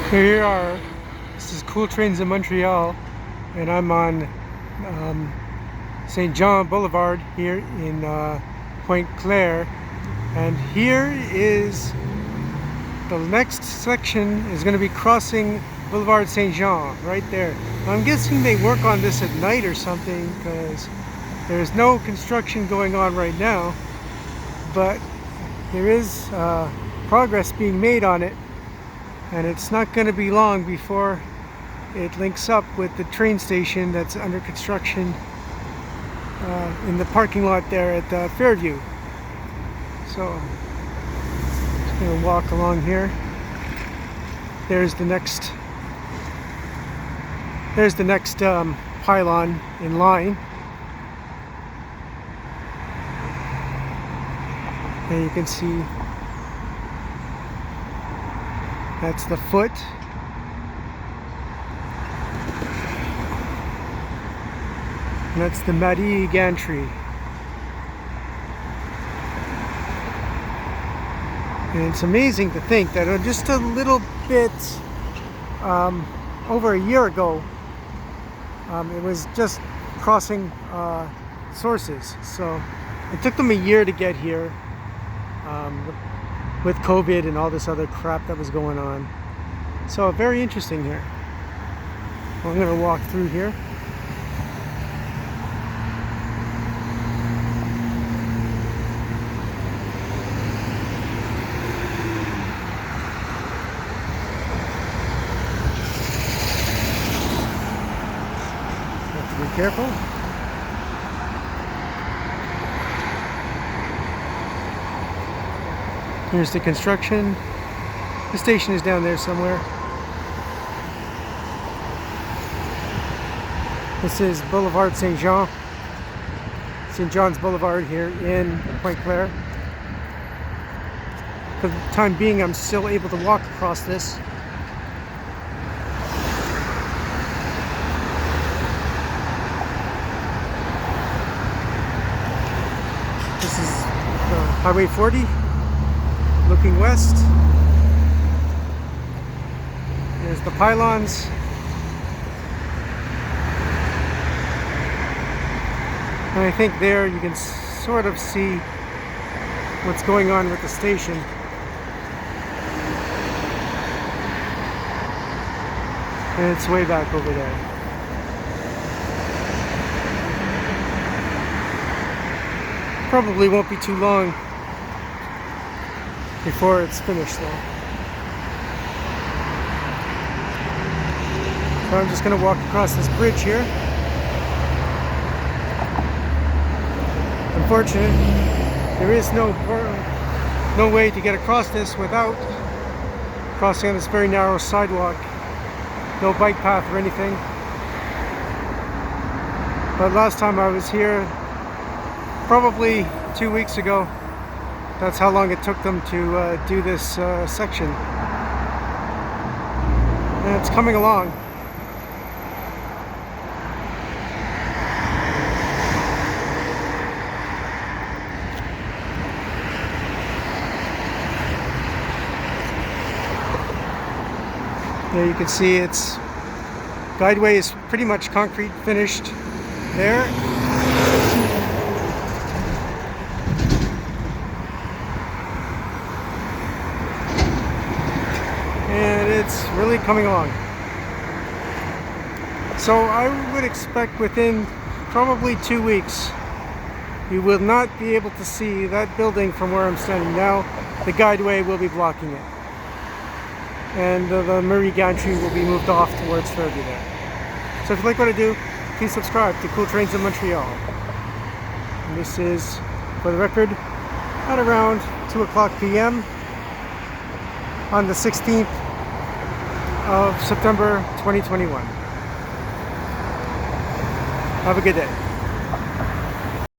Here you are. This is Cool Trains in Montreal, and I'm on St. John Boulevard here in Pointe Claire. And here is the next section is going to be crossing Boulevard St. Jean right there. I'm guessing they work on this at night or something because there's no construction going on right now, but there is progress being made on it. And it's not going to be long before it links up with the train station that's under construction in the parking lot there at Fairview. So I'm just going to walk along here. There's the next pylon in line. And you can see that's the foot. And that's the Gantry. And it's amazing to think that just a little bit over a year ago, it was just crossing sources. So it took them a year to get here. With COVID and all this other crap that was going on. So very interesting here. Well, I'm going to walk through here. Have to be careful. Here's the construction. The station is down there somewhere. This is Boulevard St. Jean. St. John's Boulevard here in Pointe Claire. For the time being, I'm still able to walk across this. This is Highway 40. Looking west, there's the pylons. And I think there you can sort of see what's going on with the station. And it's way back over there. Probably won't be too long before it's finished though. So I'm just going to walk across this bridge here. Unfortunately, there is no way to get across this without crossing on this very narrow sidewalk. No bike path or anything. But last time I was here, probably 2 weeks ago, that's how long it took them to do this section. And it's coming along. There you can see its guideway is pretty much concrete finished there. And it's really coming along. So I would expect within probably 2 weeks you will not be able to see that building from where I'm standing now. The guideway will be blocking it. And the Marie Gantry will be moved off towards Fairview there. So if you like what I do, please subscribe to Cool Trains in Montreal. And this is, for the record, at around 2:00 p.m. on the 16th of September 2021. Have a good day.